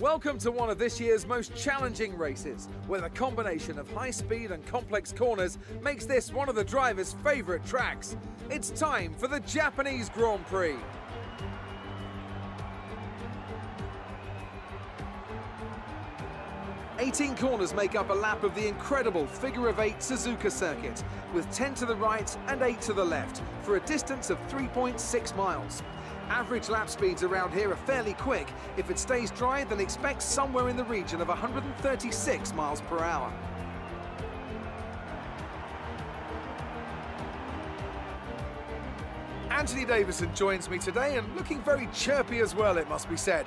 Welcome to one of this year's most challenging races, where the combination of high speed and complex corners makes this one of the drivers' favourite tracks. It's time for the Japanese Grand Prix. "18 corners make up a lap of the incredible figure-of-8 Suzuka circuit, with 10 to the right and 8 to the left, for a distance of 3.6 miles. Average lap speeds around here are fairly quick. If it stays dry, then expect somewhere in the region of 136 miles per hour. Anthony Davison joins me today, and looking very chirpy as well, it must be said.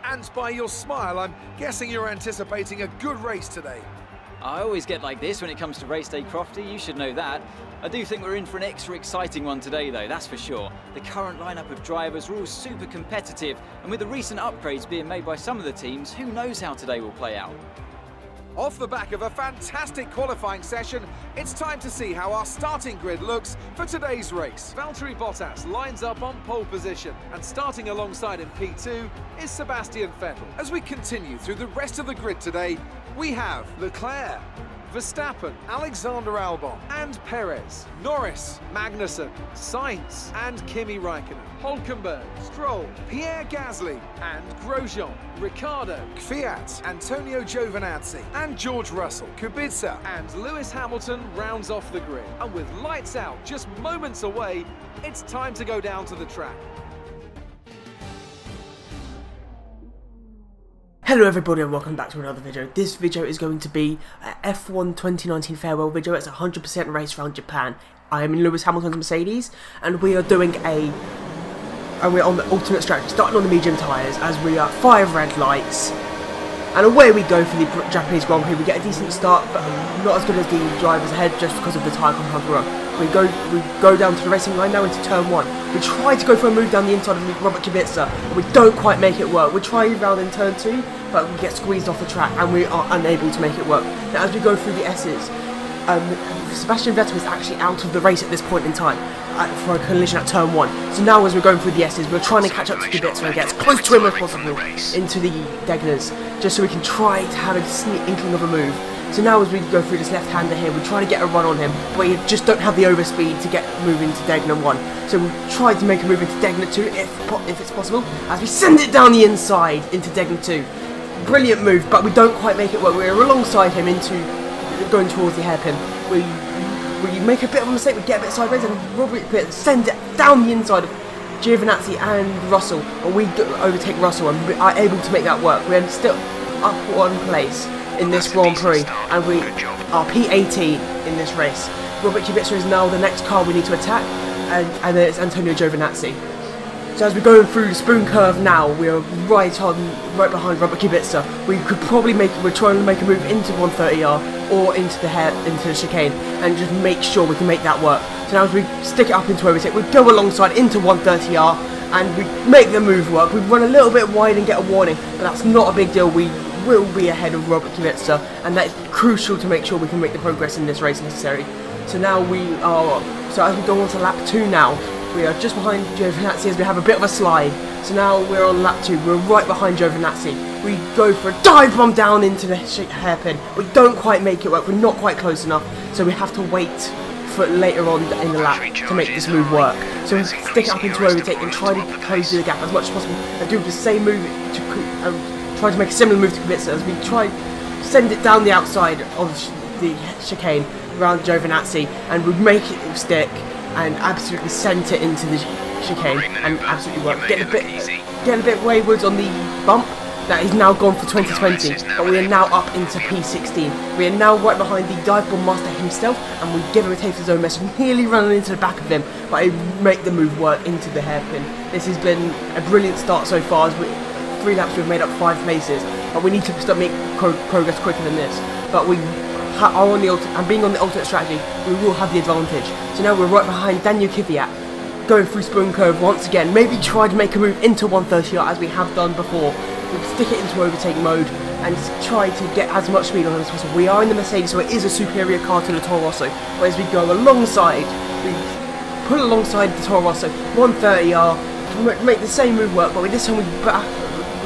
And by your smile, I'm guessing you're anticipating a good race today. I always get like this when it comes to race day, Crofty, you should know that. I do think we're in for an extra exciting one today though, that's for sure. The current lineup of drivers are all super competitive, and with the recent upgrades being made by some of the teams, who knows how today will play out. Off the back of a fantastic qualifying session, it's time to see how our starting grid looks for today's race. Valtteri Bottas lines up on pole position, and starting alongside in P2 is Sebastian Vettel. As we continue through the rest of the grid today, we have Leclerc, Verstappen, Alexander Albon and Perez, Norris, Magnussen, Sainz and Kimi Raikkonen, Hülkenberg, Stroll, Pierre Gasly and Grosjean, Ricciardo, Kvyat, Antonio Giovinazzi and George Russell, Kubica and Lewis Hamilton rounds off the grid. And with lights out just moments away, it's time to go down to the track. Hello everybody and welcome back to another video. This video is going to be a F1 2019 farewell video. It's a 100% race around Japan. I am in Lewis Hamilton's Mercedes and we are doing we're on the ultimate strategy, starting on the medium tyres as we are 5 red lights. And away we go for the Japanese Grand Prix. We get a decent start, but not as good as the drivers ahead just because of the tyre compound we're on. We go down to the racing line now into turn 1. We try to go for a move down the inside of Robert Kubica, but we don't quite make it work. We try round in turn 2, but we get squeezed off the track and we are unable to make it work. Now as we go through the S's, Sebastian Vettel is actually out of the race at this point in time for a collision at turn 1. So now as we're going through the S's, we're trying to catch up to Kubica and get as close to him as possible into the Degners, just so we can try to have a sneak inkling of a move. So now as we go through this left-hander here, we try to get a run on him, but we just don't have the overspeed to get moving to Degner 1. So we try to make a move into Degner 2 if it's possible, as we send it down the inside into Degner 2. Brilliant move, but we don't quite make it work. We're alongside him into going towards the hairpin. We make a bit of a mistake, we get a bit sideways and Robert send it down the inside of Giovinazzi and Russell, but we overtake Russell and we are able to make that work. We're still up 1 place in this Grand Prix and we are P18 in this race. Robert Kubica is now the next car we need to attack, and then it's Antonio Giovinazzi. So as we're going through the spoon curve now, we are right behind Robert Kubica. We could probably we're trying to make a move into 130R or into the chicane and just make sure we can make that work. So now as we stick it up into overtake, we go alongside into 130R and we make the move work. We run a little bit wide and get a warning, but that's not a big deal. We will be ahead of Robert Kubica, and that is crucial to make sure we can make the progress in this race necessary. So now so as we go on to lap 2 now, we are just behind Giovinazzi as we have a bit of a slide. So now we're on lap 2, we're right behind Giovinazzi. We go for a dive bomb down into the hairpin. We don't quite make it work, we're not quite close enough, so we have to wait for later on in the lap to make this move work. So we stick it up into overtake and try to close the gap as much as possible and do the same move try to make a similar move to Kubica as we try send it down the outside of the chicane around Giovinazzi, and we make it stick and absolutely sent it into the chicane and absolutely work. Getting a bit wayward on the bump. That is now gone for 2020, but we are now up into P16. We are now right behind the dive bomb master himself, and we give him a taste of his own mess, nearly running into the back of him, but I make the move work into the hairpin. This has been a brilliant start so far. As 3 laps we've made up 5 places, but we need to start making progress quicker than this. But we are on the and being on the ultimate strategy, we will have the advantage. So now we're right behind Daniel Kvyat, going through spoon curve once again. Maybe try to make a move into 130R as we have done before. We'll stick it into overtake mode and try to get as much speed on it as possible. We are in the Mercedes, so it is a superior car to the Toro Rosso. But as we go alongside, we pull alongside the Toro Rosso, 130R, make the same move work, but this time we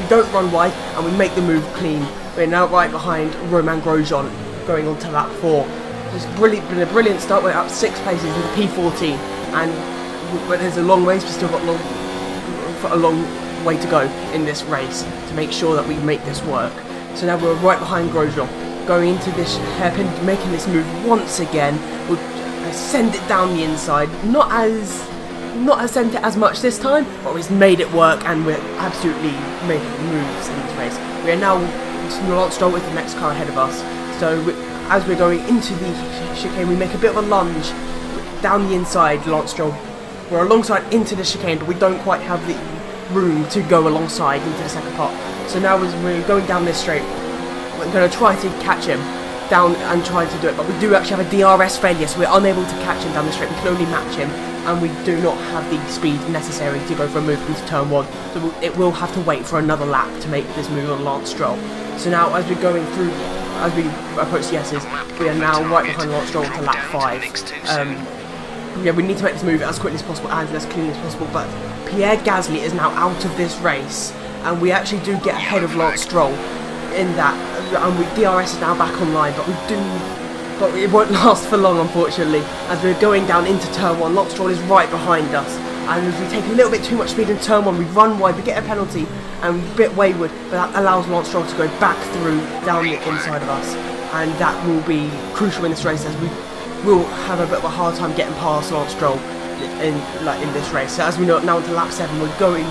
we don't run wide, and we make the move clean. We're now right behind Romain Grosjean, going on to lap 4. It's been a brilliant start. We're up 6 places in the P14, but there's a long race. We've still got a long way to go in this race to make sure that we make this work. So now we're right behind Grosjean, going into this hairpin, making this move once again. We'll send it down the inside, not as sent it as much this time, but we've made it work, and we're absolutely making moves in this race. We are now, Lance Stroll is the next car ahead of us, so as we're going into the chicane, we make a bit of a lunge down the inside. Lance Stroll, we're alongside into the chicane, but we don't quite have the room to go alongside into the second part. So now as we're going down this straight, we're going to try to catch him down and try to do it, but we do actually have a DRS failure, so we're unable to catch him down the straight. We can only match him, and we do not have the speed necessary to go for a move into turn 1, so it will have to wait for another lap to make this move on Lance Stroll. So now as we're going through, as we approach the S's, we are now right behind Lance Stroll to lap 5. Yeah, we need to make this move as quickly as possible and as clean as possible, but Pierre Gasly is now out of this race, and we actually do get ahead of Lance Stroll in that, and DRS is now back online, but it won't last for long, unfortunately, as we're going down into turn 1. Lance Stroll is right behind us, and if we take a little bit too much speed in turn 1, we run wide, we get a penalty, and we're a bit wayward, but that allows Lance Stroll to go back through down the inside of us, and that will be crucial in this race, as we will have a bit of a hard time getting past Lance Stroll in this race. So as we know, now into lap 7, we're going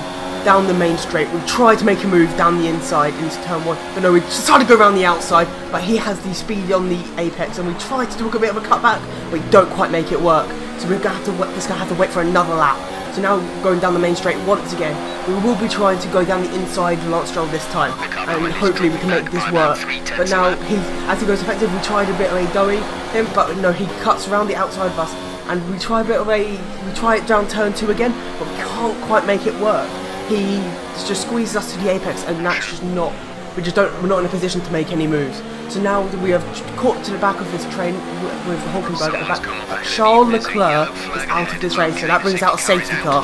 down the main straight. We try to make a move down the inside into turn 1, but no, we decided to go around the outside, but he has the speed on the apex, and we try to do a bit of a cutback, but we don't quite make it work. So we're going to have to wait for another lap. So now going down the main straight once again, we will be trying to go down the inside of Lance Stroll this time, and hopefully we can make this work. But now, as he goes effective, we tried a bit of a doughy him, but no, he cuts around the outside of us, and we try it down turn 2 again, but we can't quite make it work. He just squeezes us to the apex, and that's just not, we're not in a position to make any moves. So now we have caught to the back of this train with Hulkenberg at the back. Charles Leclerc is out of this race, so that brings out a safety car.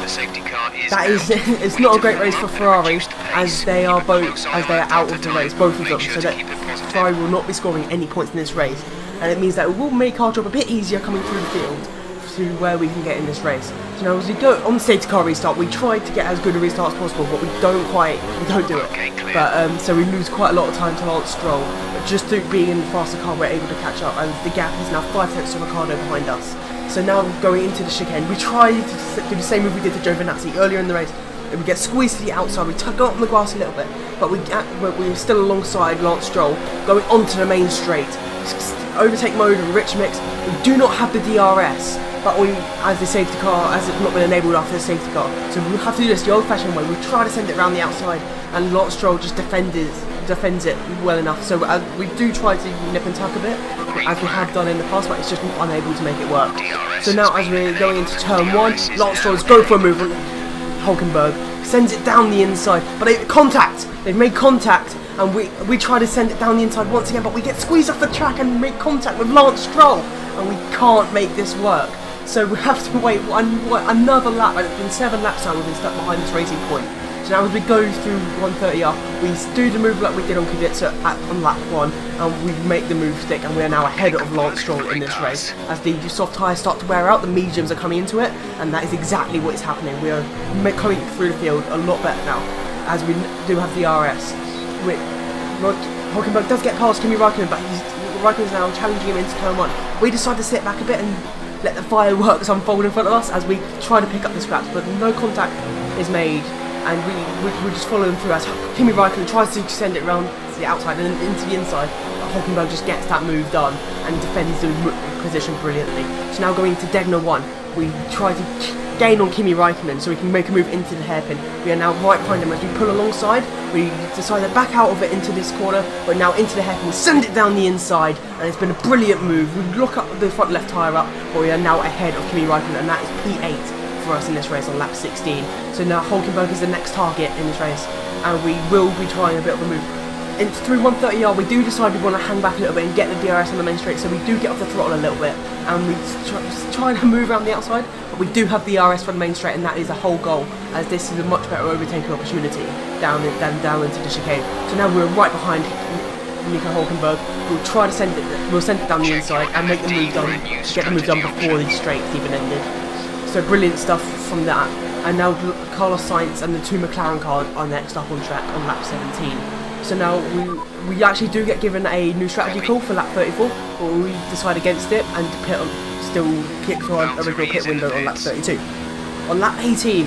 That is, it's not a great race for Ferrari, as they are out of the race, both of them. So that Ferrari will not be scoring any points in this race, and it means that it will make our job a bit easier coming through the field to where we can get in this race. So now as we go on the safety car restart, we try to get as good a restart as possible, but we don't do it. But so we lose quite a lot of time to Lance Stroll. But just through being in the faster car, we're able to catch up, and the gap is now 5 tenths to Ricciardo behind us. So now going into the chicane, we try to do the same move we did to Giovinazzi earlier in the race. We get squeezed to the outside, we tug up on the grass a little bit, but we're still alongside Lance Stroll, going onto the main straight. Overtake mode and rich mix. We do not have the DRS, but we, as the safety car, as it's not been enabled after the safety car, so we'll have to do this the old-fashioned way. We try to send it around the outside, and Lance Stroll just defends it well enough. So we do try to nip and tuck a bit, as we have done in the past, but it's just unable to make it work. So now, as we're going into turn 1, Lance Stroll's go for a move on Hulkenberg, sends it down the inside, but they've made contact, and we try to send it down the inside once again, but we get squeezed off the track and make contact with Lance Stroll, and we can't make this work. So we have to wait another lap, and it's been 7 laps now we've been stuck behind this racing point. So now as we go through 130R, we do the move like we did on Kubica on lap 1, and we make the move stick, and we are now ahead of Lance Stroll in this race. As the soft tyres start to wear out, the mediums are coming into it, and that is exactly what is happening. We are coming through the field a lot better now, as we do have the RS. Hulkenberg does get past Kimi Raikkonen, but Raikkonen's now challenging him into turn 1. We decide to sit back a bit and let the fireworks unfold in front of us as we try to pick up the scraps, but no contact is made, and we just follow them through as Kimi Raikkonen tries to send it around to the outside and then into the inside. Hulkenberg just gets that move done and defends the position brilliantly. So now going into Degner 1, we try to gain on Kimi Raikkonen so we can make a move into the hairpin. We are now right behind him as we pull alongside. We decide to back out of it into this corner, but now into the hairpin, we send it down the inside, and it's been a brilliant move. We look up the front left tyre up, but we are now ahead of Kimi Raikkonen, and that is P8 for us in this race on lap 16. So now Hulkenberg is the next target in this race, and we will be trying a bit of a move through 130R, we do decide we want to hang back a little bit and get the DRS on the main straight, so we do get off the throttle a little bit, and we try to move around the outside, but we do have the DRS for the main straight, and that is the whole goal, as this is a much better overtaking opportunity down into the chicane. So now we're right behind Nico Hulkenberg. We'll try to send it down the inside and make the move done, get the move done before the straight even ended. So brilliant stuff from that. And now Carlos Sainz and the two McLaren cars are next up on track on lap 17. So now we actually do get given a new strategy call for lap 34, but we decide against it and still kick for our original pit window on lap 32. On lap 18,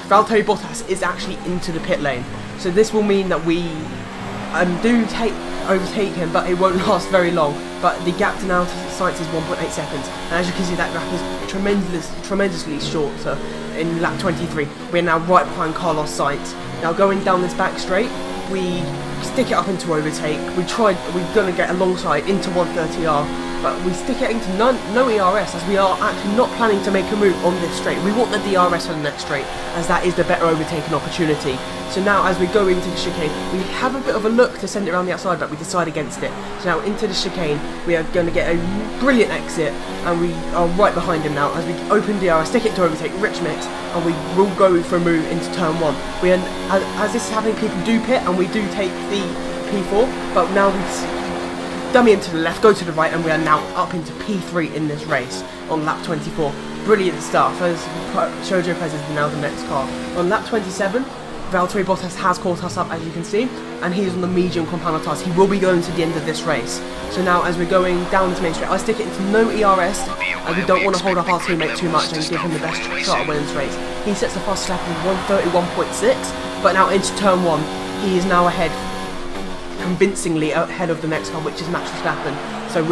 Valtteri Bottas is actually into the pit lane. So this will mean that we do overtake him, but it won't last very long. But the gap to now to Sainz is 1.8 seconds, and as you can see, that gap is tremendously short. So in lap 23, we're now right behind Carlos Sainz. Now going down this back straight, we stick it up into overtake. We're gonna get alongside into 130R, but we stick it into no ERS, as we are actually not planning to make a move on this straight. We want the DRS for the next straight, as that is the better overtaking opportunity. So now as we go into the chicane, we have a bit of a look to send it around the outside, but we decide against it. So now into the chicane, we are going to get a brilliant exit, and we are right behind him now as we open DRS, stick it to overtake, rich mix, and we will go for a move into turn 1. As this is happening, people do pit, and we do take the P4, but now we dummy into the left, go to the right, and we are now up into P3 in this race on lap 24. Brilliant stuff, as Sergio Perez is now the next car. On lap 27, Valtteri Bottas has caught us up, as you can see, and he's on the medium compound tyres. He will be going to the end of this race. So now as we're going down this main straight, I stick it into no ERS, as we don't want to hold up our teammate too much and give him the best shot at winning this race. He sets the fastest lap in 1:31.6, but now into turn 1, he is now ahead, convincingly ahead of the next car, which is Max Verstappen. So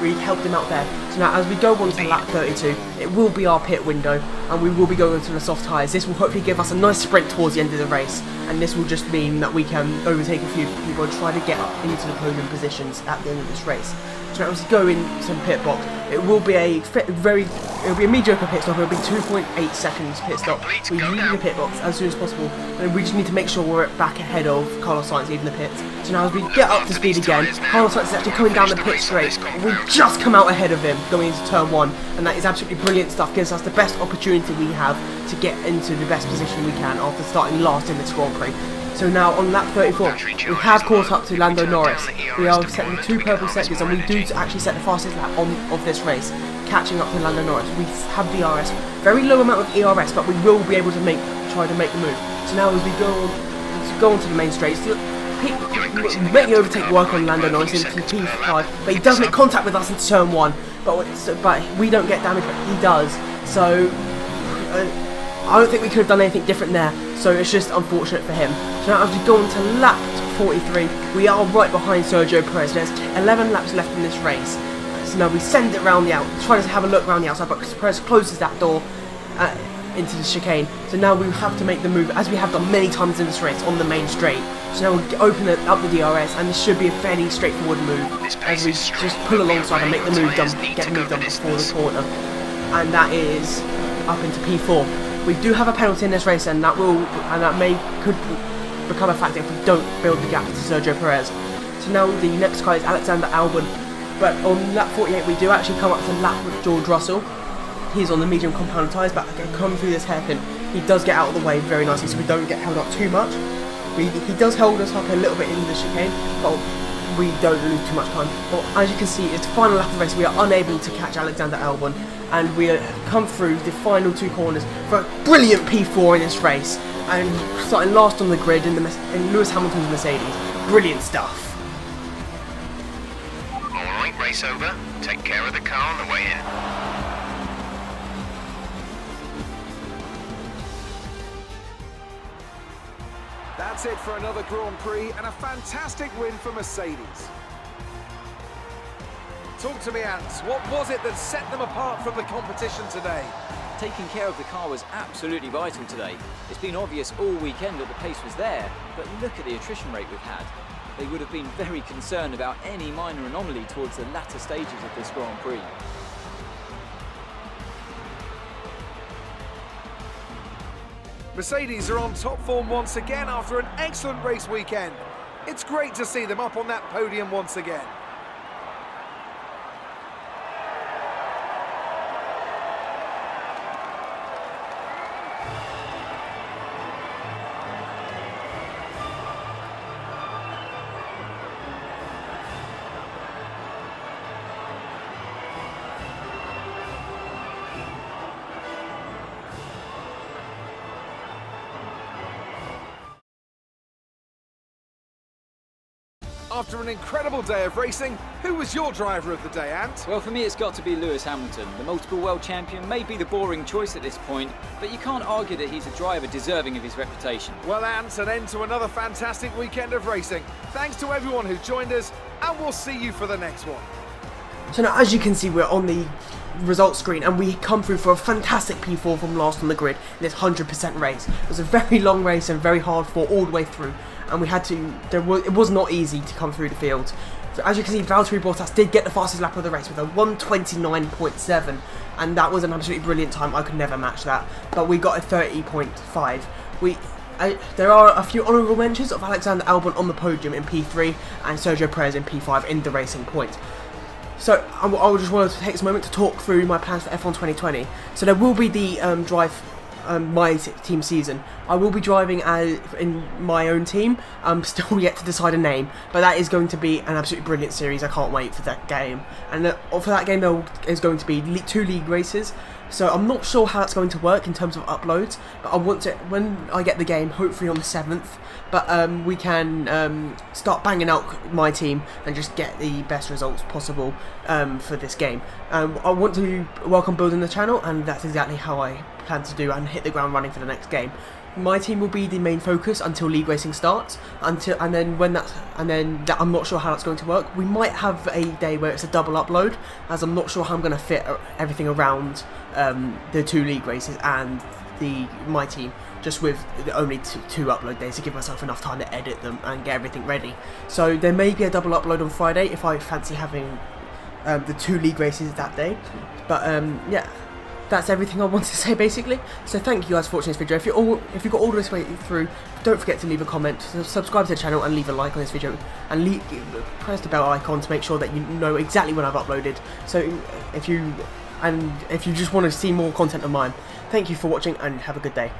we helped him out there. So now as we go on to lap 32, it will be our pit window, and we will be going into the soft tyres. This will hopefully give us a nice sprint towards the end of the race, and this will just mean that we can overtake a few people and try to get up into the podium positions at the end of this race. So now as we go into the pit box, it will be a mediocre pit stop. It will be 2.8 seconds pit stop. We use the pit box as soon as possible, and we just need to make sure we're back ahead of Carlos Sainz leaving the pits. So now as we get up to speed again, Carlos Sainz is actually coming down the pit straight. We just come out ahead of him going into turn 1, and that is absolutely brilliant stuff. Gives us the best opportunity we have to get into the best position we can after starting last in this Grand Prix. So now on lap 34, we have caught up to Lando Norris. We are setting 2 purple sectors, and we do actually set the fastest lap of this race, catching up to Lando Norris. We have DRS, very low amount of ERS, but we will be able to try to make the move. So now as we go on to the main straight, making overtake work on Lando Norris into P5, but he does make contact with us into turn 1, but we don't get damage, but he does. So I don't think we could have done anything different there, so it's just unfortunate for him. So now as we go on to lap 43, we are right behind Sergio Perez. There's 11 laps left in this race. So now we send it round the out, try to have a look around the outside, but Perez closes that door into the chicane. So now we have to make the move, as we have done many times in this race, on the main straight. So now we open up the DRS, and this should be a fairly straightforward move, as we just pull alongside and make the move done, get the move done before the corner. And that is up into P4. We do have a penalty in this race, and that could become a factor if we don't build the gap to Sergio Perez. So now the next guy is Alexander Albon, but on lap 48 we do actually come up to lap with George Russell. He's on the medium compound tyres, but again, coming through this hairpin, he does get out of the way very nicely, so we don't get held up too much. He does hold us up a little bit in the chicane, but we don't lose too much time. Well, as you can see, it's the final lap of the race. We are unable to catch Alexander Albon, and we come through the final 2 corners for a brilliant P4 in this race, and starting last on the grid in Lewis Hamilton's Mercedes. Brilliant stuff. Alright, race over. Take care of the car on the way in. That's it for another Grand Prix, and a fantastic win for Mercedes. Talk to me, Ants. What was it that set them apart from the competition today? Taking care of the car was absolutely vital today. It's been obvious all weekend that the pace was there, but look at the attrition rate we've had. They would have been very concerned about any minor anomaly towards the latter stages of this Grand Prix. Mercedes are on top form once again after an excellent race weekend. It's great to see them up on that podium once again. After an incredible day of racing, who was your driver of the day, Ant? Well, for me it's got to be Lewis Hamilton. The multiple world champion may be the boring choice at this point, but you can't argue that he's a driver deserving of his reputation. Well, Ant, an end to another fantastic weekend of racing. Thanks to everyone who joined us, and we'll see you for the next one. So now, as you can see, we're on the results screen, and we come through for a fantastic P4 from last on the grid in this 100% race. It was a very long race and very hard fought all the way through, and we had to. It was not easy to come through the field. So as you can see, Valtteri Bottas did get the fastest lap of the race with a 1:29.7, and that was an absolutely brilliant time. I could never match that, but we got a 30.5. There are a few honourable mentions of Alexander Albon on the podium in P3 and Sergio Perez in P5 in the Racing Point. So I just wanted to take this moment to talk through my plans for F1 2020. So there will be the my team season. I will be driving in my own team. I'm still yet to decide a name, but that is going to be an absolutely brilliant series. I can't wait for that game. And for that game there is going to be 2 league races. So I'm not sure how that's going to work in terms of uploads, but I want to, when I get the game, hopefully on the 7th, but we can start banging out my team and just get the best results possible for this game. I want to work on building the channel, and that's exactly how I plan to do and hit the ground running for the next game. My team will be the main focus until league racing starts, and then I'm not sure how that's going to work. We might have a day where it's a double upload, as I'm not sure how I'm going to fit everything around the 2 league races and my team, just with only two upload days to give myself enough time to edit them and get everything ready. So there may be a double upload on Friday if I fancy having the 2 league races that day. But yeah, that's everything I want to say basically. So thank you guys for watching this video. If you got all this way through, don't forget to leave a comment, subscribe to the channel, and leave a like on this video, and press the bell icon to make sure that you know exactly when I've uploaded. So if you just want to see more content of mine, thank you for watching and have a good day.